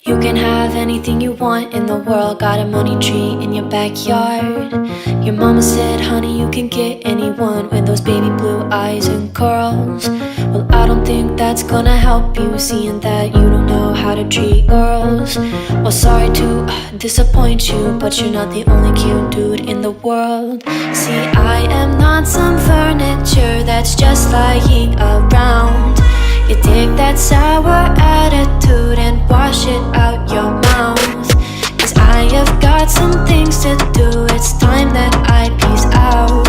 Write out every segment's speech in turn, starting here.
You can have anything you want in the world, got a money tree in your backyard. Your mama said, honey, you can get anyone with those baby blue eyes and curls. Well, I don't think that's gonna help you, seeing that you don't know how to treat girls. Well, sorry to disappoint you, but you're not the only cute dude in the world. See, I am not some furniture that's just lying around. You take that sour attitude and wash it out your mouth. Cause I have got some things to do, it's time that I peace out.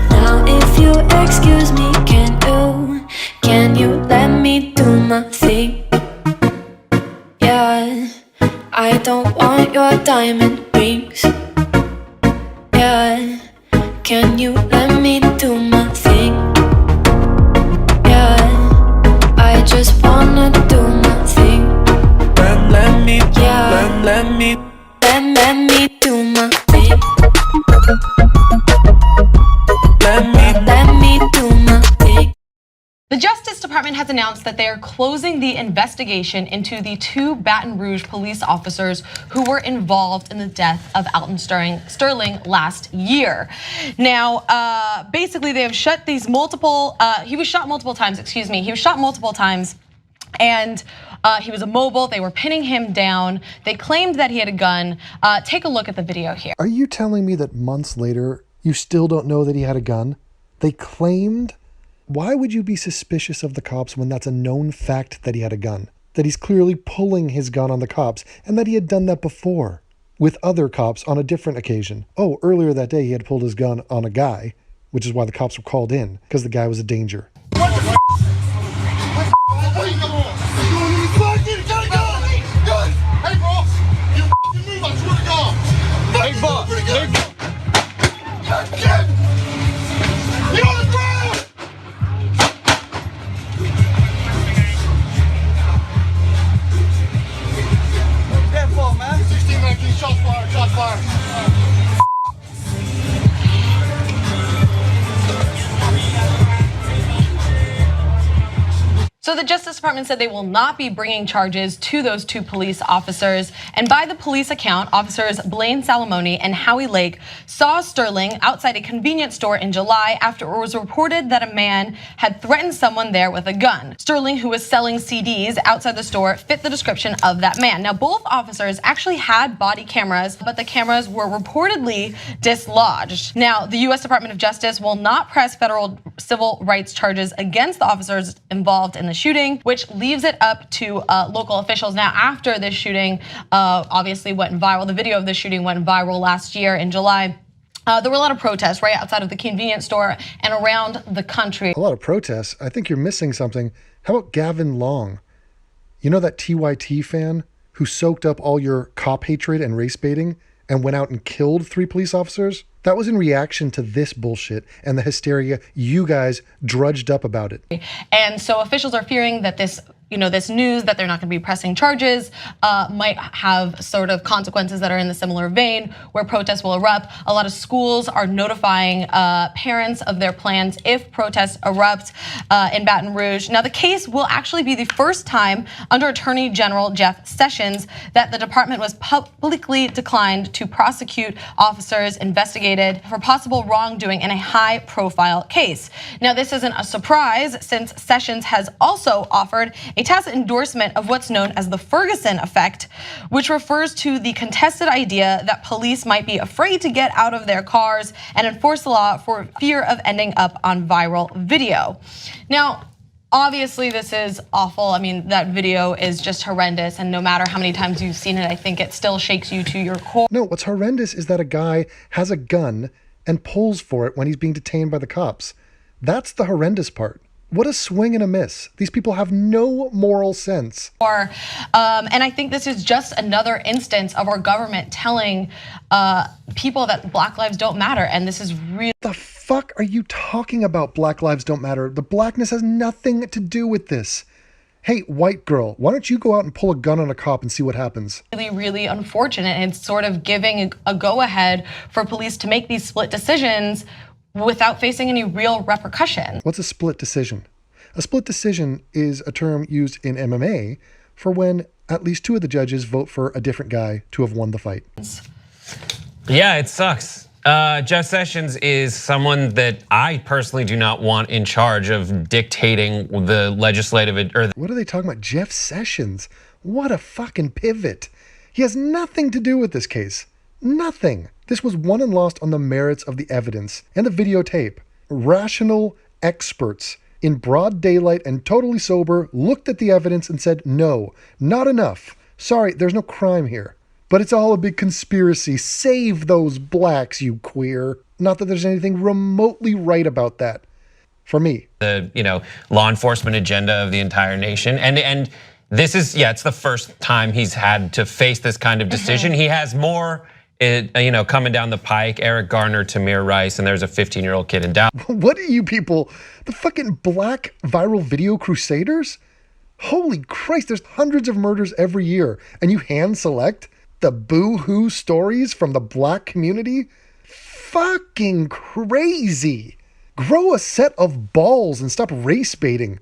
Now if you excuse me, can you let me do my thing? Yeah, I don't want your diamond rings. Yeah, can you let me do my thing? I just wanna do my thing. Let me do my thing. Let me do my thing. The Justice Department has announced that they are closing the investigation into the 2 Baton Rouge police officers who were involved in the death of Alton Sterling last year. Now, basically they have shut these multiple, he was shot multiple times, and he was immobile. They were pinning him down. They claimed that he had a gun. Take a look at the video here. Are you telling me that months later, you still don't know that he had a gun? They claimed? Why would you be suspicious of the cops when that's a known fact that he had a gun? That he's clearly pulling his gun on the cops, and that he had done that before with other cops on a different occasion. Oh, earlier that day he had pulled his gun on a guy, which is why the cops were called in, because the guy was a danger. So the Justice Department said they will not be bringing charges to those 2 police officers. And by the police account, officers Blaine Salamone and Howie Lake saw Sterling outside a convenience store in July after it was reported that a man had threatened someone there with a gun. Sterling, who was selling CDs outside the store, fit the description of that man. Now, both officers actually had body cameras, but the cameras were reportedly dislodged. Now, the US Department of Justice will not press federal civil rights charges against the officers involved in the shooting, which leaves it up to local officials. Now, after this shooting obviously went viral, the video of the shooting went viral last year in July. There were a lot of protests right outside of the convenience store and around the country. A lot of protests? I think you're missing something. How about Gavin Long? You know that TYT fan who soaked up all your cop hatred and race baiting and went out and killed 3 police officers? That was in reaction to this bullshit and the hysteria you guys drudged up about it. And so officials are fearing that this news that they're not going to be pressing charges might have sort of consequences that are in the similar vein where protests will erupt. A lot of schools are notifying parents of their plans if protests erupt in Baton Rouge. Now, the case will actually be the first time under Attorney General Jeff Sessions that the department was publicly declined to prosecute officers investigated for possible wrongdoing in a high-profile case. Now, this isn't a surprise since Sessions has also offered a tacit endorsement of what's known as the Ferguson effect, which refers to the contested idea that police might be afraid to get out of their cars and enforce the law for fear of ending up on viral video. Now, obviously this is awful. I mean, that video is just horrendous, and no matter how many times you've seen it, I think it still shakes you to your core. No, what's horrendous is that a guy has a gun and pulls for it when he's being detained by the cops. That's the horrendous part. What a swing and a miss. These people have no moral sense. And I think this is just another instance of our government telling people that Black lives don't matter. And this is really— The fuck are you talking about? Black lives don't matter. The blackness has nothing to do with this. Hey, white girl, why don't you go out and pull a gun on a cop and see what happens? Really, really unfortunate. And it's sort of giving a go-ahead for police to make these split decisions without facing any real repercussion. What's a split decision? A split decision is a term used in MMA for when at least 2 of the judges vote for a different guy to have won the fight. Yeah, it sucks. Jeff Sessions is someone that I personally do not want in charge of dictating the legislative What are they talking about? Jeff Sessions? What a fucking pivot. He has nothing to do with this case. Nothing. This was won and lost on the merits of the evidence and the videotape. Rational experts in broad daylight and totally sober looked at the evidence and said, no, not enough. Sorry, there's no crime here. But it's all a big conspiracy. Save those blacks, you queer. Not that there's anything remotely right about that. For me. The law enforcement agenda of the entire nation. And this is, it's the first time he's had to face this kind of decision. He has more coming down the pike. Eric Garner, Tamir Rice, and there's a 15-year-old kid in Dallas. What are you people? The fucking black viral video crusaders? Holy Christ, there's hundreds of murders every year. And you hand select the boo-hoo stories from the black community? Fucking crazy. Grow a set of balls and stop race baiting.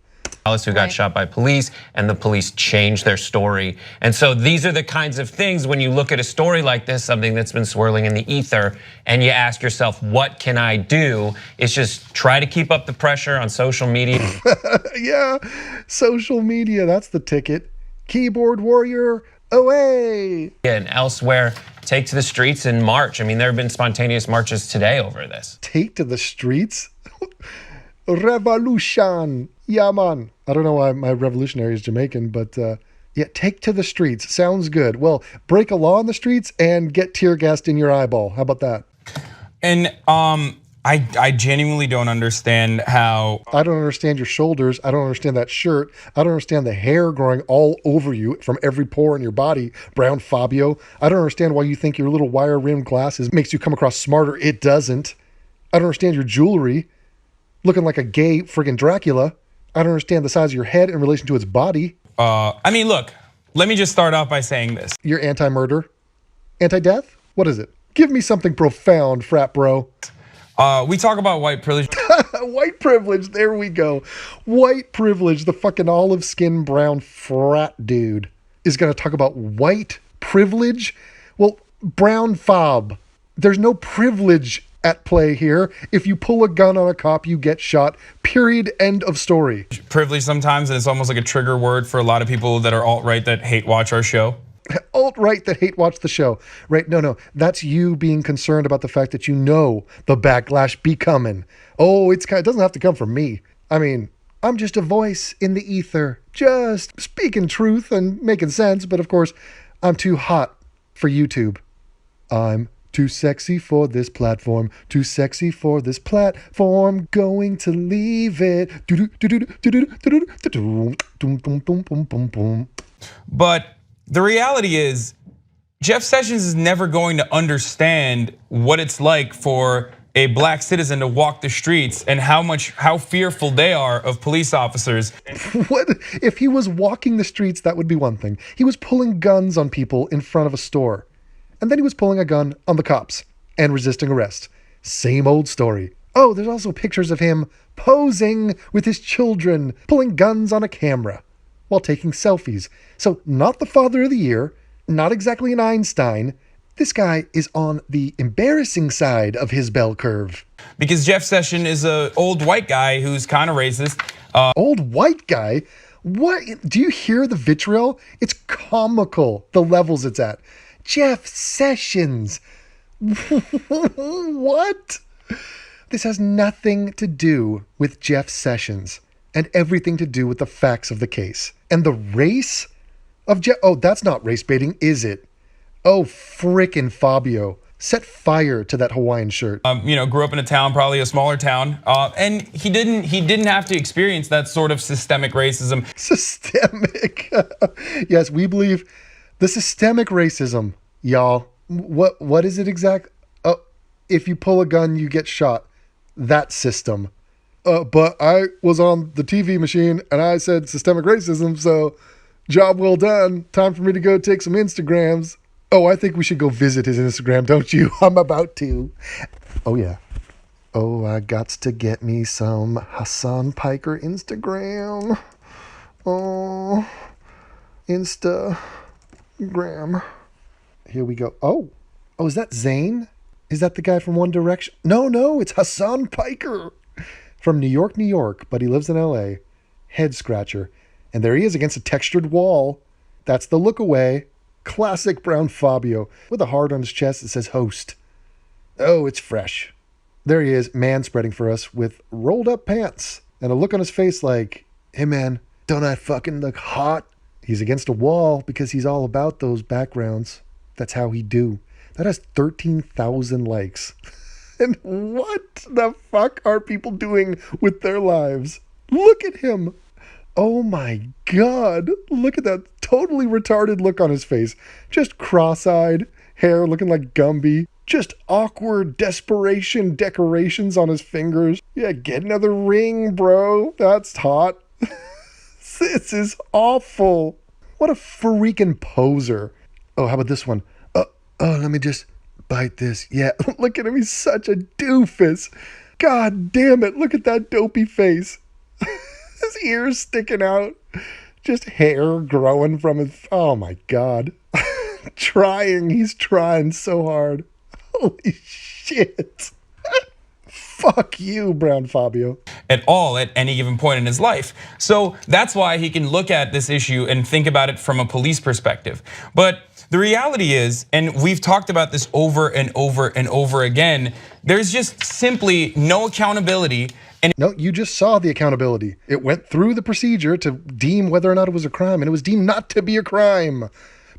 Who got shot by police, and the police changed their story. And so these are the kinds of things when you look at a story like this, something that's been swirling in the ether, and you ask yourself, what can I do? It's just try to keep up the pressure on social media. Yeah, social media, that's the ticket. Keyboard warrior, away. And elsewhere, take to the streets and march. I mean, there have been spontaneous marches today over this. Take to the streets? Revolution. Yeah, man. I don't know why my revolutionary is Jamaican, but yeah, take to the streets. Sounds good. Well, break a law in the streets and get tear gassed in your eyeball. How about that? And I genuinely don't understand how. I don't understand your shoulders. I don't understand that shirt. I don't understand the hair growing all over you from every pore in your body, Brown Fabio. I don't understand why you think your little wire-rimmed glasses makes you come across smarter. It doesn't. I don't understand your jewelry, looking like a gay friggin' Dracula. I don't understand the size of your head in relation to its body. I mean, look, let me just start off by saying this. You're anti-murder? Anti-death? What is it? Give me something profound, frat bro. We talk about white privilege. White privilege, there we go. White privilege, the fucking olive skin brown frat dude is gonna talk about white privilege? Well, brown fob. There's no privilege at play here. If you pull a gun on a cop, you get shot. Period. End of story. Privilege sometimes, and it's almost like a trigger word for a lot of people that are alt-right that hate watch our show. Alt-right that hate watch the show. Right? No. That's you being concerned about the fact that you know the backlash be coming. Oh, it doesn't have to come from me. I mean, I'm just a voice in the ether, just speaking truth and making sense. But of course, I'm too hot for YouTube. I'm too sexy for this platform. Too sexy for this platform. Going to leave it. But the reality is, Jeff Sessions is never going to understand what it's like for a black citizen to walk the streets and how fearful they are of police officers. What if he was walking the streets? That would be one thing. He was pulling guns on people in front of a store. And then he was pulling a gun on the cops and resisting arrest. Same old story. Oh, there's also pictures of him posing with his children, pulling guns on a camera while taking selfies. So not the father of the year, not exactly an Einstein. This guy is on the embarrassing side of his bell curve. Because Jeff Sessions is an old white guy who's kind of racist. Old white guy? What? Do you hear the vitriol? It's comical, the levels it's at. Jeff Sessions. What? This has nothing to do with Jeff Sessions and everything to do with the facts of the case. And the race of Jeff, oh, that's not race baiting, is it? Oh, frickin' Fabio. Set fire to that Hawaiian shirt. Grew up in a town, probably a smaller town, and he didn't have to experience that sort of systemic racism. Systemic. Yes, we believe the systemic racism, y'all. What is it exact? Oh, if you pull a gun, you get shot. That system. But I was on the TV machine and I said systemic racism, so job well done. Time for me to go take some Instagrams. Oh, I think we should go visit his Instagram, don't you? I'm about to. Oh, yeah. Oh, I gots to get me some Hassan Piker Instagram. Oh, Instagram. Here we go. Oh, is that Zayn? Is that the guy from One Direction? No, it's Hassan Piker from New York, New York, but he lives in LA. Head scratcher. And there he is against a textured wall. That's the look away. Classic brown Fabio with a heart on his chest that says host. Oh, it's fresh. There he is, man spreading for us with rolled up pants and a look on his face like, hey man, don't I fucking look hot? He's against a wall because he's all about those backgrounds. That's how he do. That has 13,000 likes. And what the fuck are people doing with their lives? Look at him. Oh my God. Look at that totally retarded look on his face. Just cross-eyed, hair looking like Gumby. Just awkward desperation decorations on his fingers. Yeah, get another ring, bro. That's hot. This is awful. What a freaking poser. Oh, how about this one? Let me just bite this. Yeah, look at him. He's such a doofus. God damn it. Look at that dopey face. His ears sticking out. Just hair growing from his... Oh my God. He's trying so hard. Holy shit. Fuck you, Brown Fabio. At all at any given point in his life. So that's why he can look at this issue and think about it from a police perspective. But the reality is, and we've talked about this over and over and over again, there's just simply no accountability. And no, you just saw the accountability. It went through the procedure to deem whether or not it was a crime, and it was deemed not to be a crime.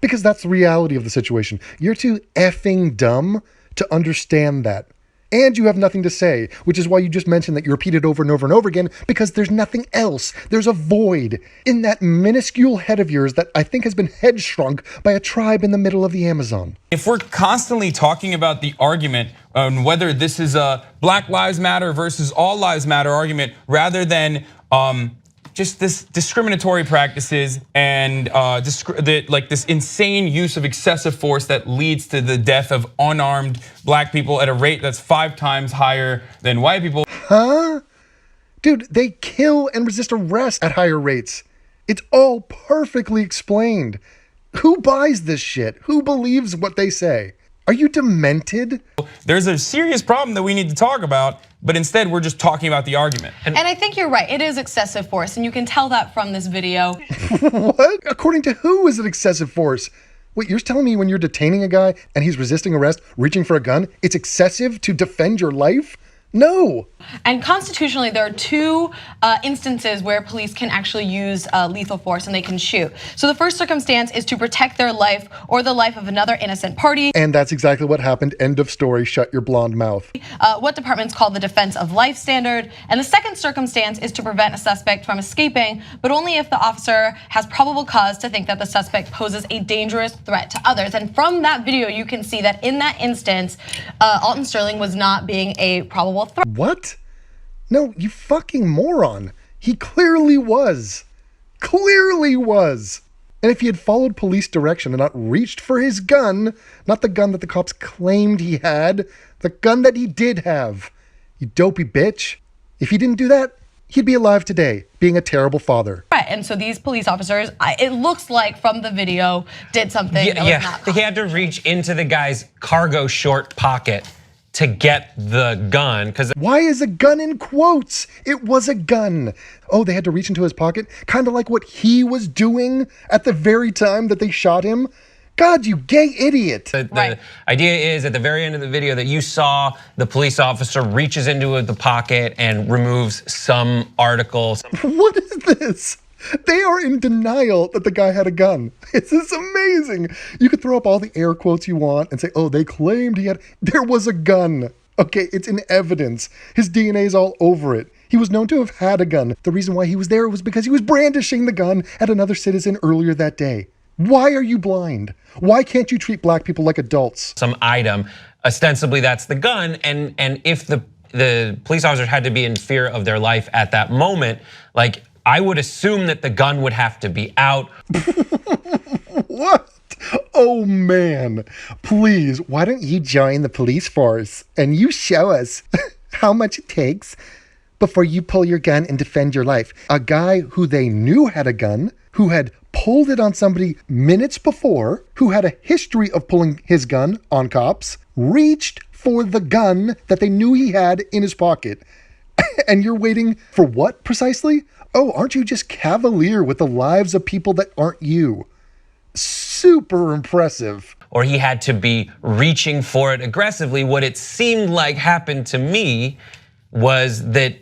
Because that's the reality of the situation. You're too effing dumb to understand that. And you have nothing to say, which is why you just mentioned that you repeat it over and over and over again, because there's nothing else. There's a void in that minuscule head of yours that I think has been head shrunk by a tribe in the middle of the Amazon. If we're constantly talking about the argument on whether this is a Black Lives Matter versus All Lives Matter argument, rather than just this discriminatory practices and like this insane use of excessive force that leads to the death of unarmed black people at a rate that's 5 times higher than white people. Huh? Dude, they kill and resist arrest at higher rates. It's all perfectly explained. Who buys this shit? Who believes what they say? Are you demented? There's a serious problem that we need to talk about, but instead we're just talking about the argument. And I think you're right, it is excessive force, and you can tell that from this video. What? According to who is it excessive force? Wait, you're telling me when you're detaining a guy and he's resisting arrest, reaching for a gun, it's excessive to defend your life? No. And constitutionally, there are 2 instances where police can actually use lethal force and they can shoot. So the first circumstance is to protect their life or the life of another innocent party. And that's exactly what happened. End of story. Shut your blonde mouth. What departments call the defense of life standard. And the second circumstance is to prevent a suspect from escaping, but only if the officer has probable cause to think that the suspect poses a dangerous threat to others. And from that video, you can see that in that instance, Alton Sterling was not being a probable threat. What? No, you fucking moron. He clearly was. Clearly was. And if he had followed police direction and not reached for his gun, not the gun that the cops claimed he had, the gun that he did have, you dopey bitch. If he didn't do that, he'd be alive today, being a terrible father. Right, and so these police officers, it looks like from the video, did something that was not He had to reach into the guy's cargo short pocket to get the gun, because why is a gun in quotes? It was a gun. Oh, they had to reach into his pocket, kind of like what he was doing at the very time that they shot him. God, you gay idiot. The idea is at the very end of the video that you saw the police officer reaches into the pocket and removes some article. What is this? They are in denial that the guy had a gun. This is amazing. You could throw up all the air quotes you want and say, oh, they claimed he had, there was a gun. Okay, it's in evidence. His DNA's all over it. He was known to have had a gun. The reason why he was there was because he was brandishing the gun at another citizen earlier that day. Why are you blind? Why can't you treat black people like adults? Some item, ostensibly that's the gun, and if the police officers had to be in fear of their life at that moment, like, I would assume that the gun would have to be out. What? Oh man, please, why don't you join the police force and you show us how much it takes before you pull your gun and defend your life? A guy who they knew had a gun, who had pulled it on somebody minutes before, who had a history of pulling his gun on cops, reached for the gun that they knew he had in his pocket. And you're waiting for what precisely? Oh, aren't you just cavalier with the lives of people that aren't you? Super impressive. Or he had to be reaching for it aggressively. What it seemed like happened to me was that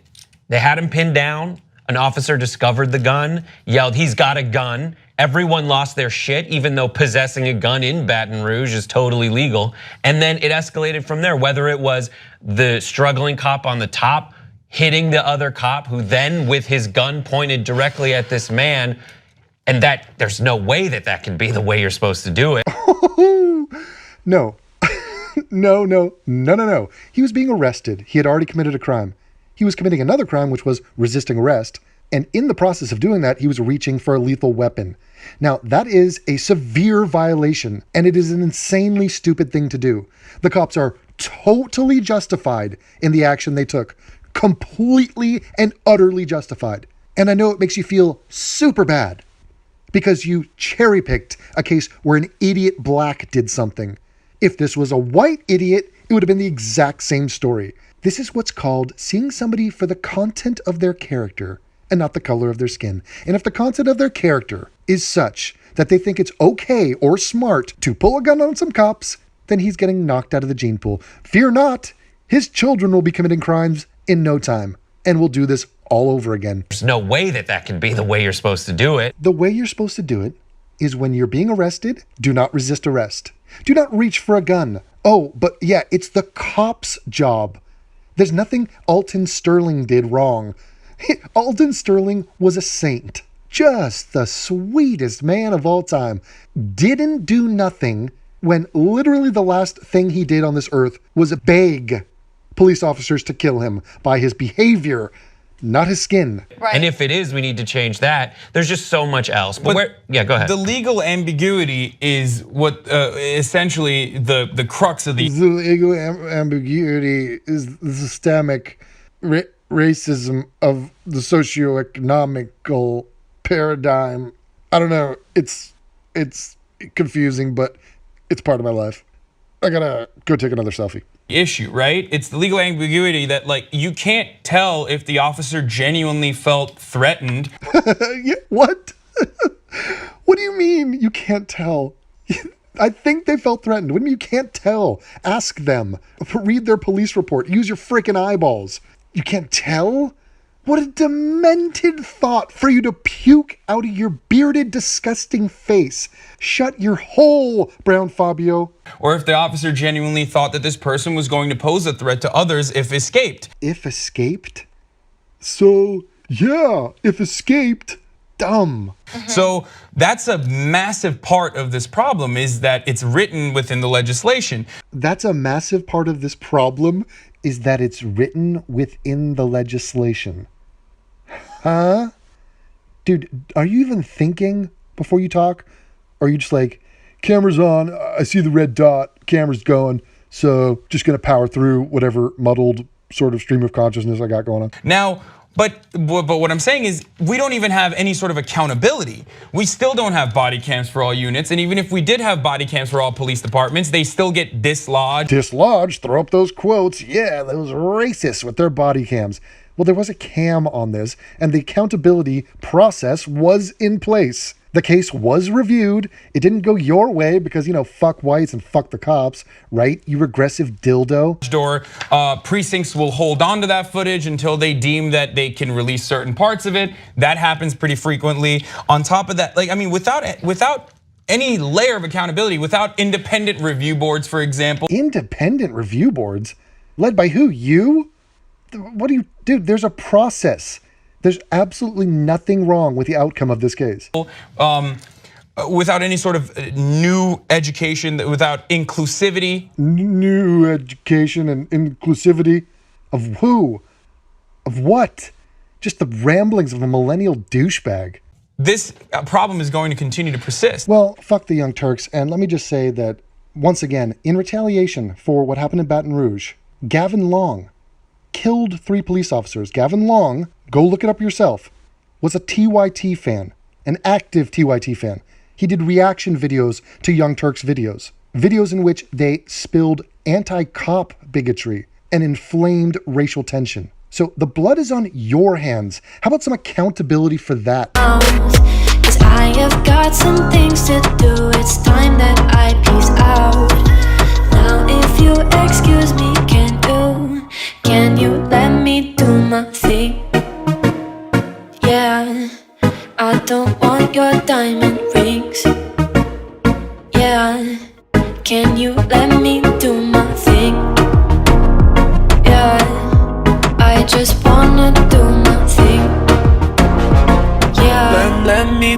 they had him pinned down. An officer discovered the gun, yelled, "He's got a gun." Everyone lost their shit, even though possessing a gun in Baton Rouge is totally legal. And then it escalated from there, whether it was the struggling cop on the top hitting the other cop who then with his gun pointed directly at this man. And that there's no way that that can be the way you're supposed to do it. No, no. He was being arrested. He had already committed a crime. He was committing another crime, which was resisting arrest. And in the process of doing that, he was reaching for a lethal weapon. Now, that is a severe violation, and it is an insanely stupid thing to do. The cops are totally justified in the action they took. Completely and utterly justified. And I know it makes you feel super bad because you cherry-picked a case where an idiot black did something. If this was a white idiot, it would have been the exact same story. This is what's called seeing somebody for the content of their character and not the color of their skin. And if the content of their character is such that they think it's okay or smart to pull a gun on some cops, then he's getting knocked out of the gene pool. Fear not, his children will be committing crimes in no time and will do this all over again. There's no way that that can be the way you're supposed to do it. The way you're supposed to do it is when you're being arrested, do not resist arrest. Do not reach for a gun. Oh, but yeah, it's the cop's job. There's nothing Alton Sterling did wrong. Alton Sterling was a saint. Just the sweetest man of all time. Didn't do nothing when literally the last thing he did on this earth was beg police officers to kill him by his behavior, not his skin. Right. And if it is, we need to change that. There's just so much else. But yeah, go ahead. The legal ambiguity is what essentially the crux of the legal ambiguity is the systemic racism of the socioeconomical paradigm. I don't know. It's confusing, but it's part of my life. I gotta go take another selfie. issue, right? It's the legal ambiguity that like you can't tell if the officer genuinely felt threatened. Yeah, what? What do you mean you can't tell? I think they felt threatened. What do you mean you can't tell? Ask them. Read their police report. Use your freaking eyeballs. You can't tell? What a demented thought for you to puke out of your bearded, disgusting face. Shut your hole, Brown Fabio. Or if the officer genuinely thought that this person was going to pose a threat to others if escaped. If escaped? So, yeah, if escaped. Dumb. So that's a massive part of this problem, is that it's written within the legislation. That's a massive part of this problem, is that it's written within the legislation. Huh? Dude, are you even thinking before you talk? Or are you just like, camera's on, I see the red dot, camera's going, so just gonna power through whatever muddled sort of stream of consciousness I got going on? Now, but what I'm saying is we don't even have any sort of accountability. We still don't have body cams for all units, and even if we did have body cams for all police departments, they still get dislodged. Dislodged, throw up those quotes. Yeah, those racists with their body cams. Well, there was a cam on this, and the accountability process was in place. The case was reviewed. It didn't go your way because, you know, fuck whites and fuck the cops, right? You regressive dildo. Or precincts will hold on to that footage until they deem that they can release certain parts of it. That happens pretty frequently. On top of that, like, I mean, without any layer of accountability, without independent review boards, for example. Independent review boards? Led by who? You? What do you, dude, there's a process. There's absolutely nothing wrong with the outcome of this case. Without any sort of new education, without inclusivity. New education and inclusivity of who? Of what? Just the ramblings of a millennial douchebag. This problem is going to continue to persist. Well, fuck the Young Turks, and let me just say that, once again, in retaliation for what happened in Baton Rouge, Gavin Long killed 3 police officers. Gavin Long, go look it up yourself, was a TYT fan. an active TYT fan. He did reaction videos to Young Turks videos in which they spilled anti-cop bigotry and inflamed racial tension. So the blood is on your hands. How about some accountability for that? 'Cause I have got some things to do. It's time that I peace out. Now if you excuse me, can you let me do my thing? Yeah, I don't want your diamond rings. Yeah, can you let me do my thing? Yeah, I just wanna do my thing. Yeah, let me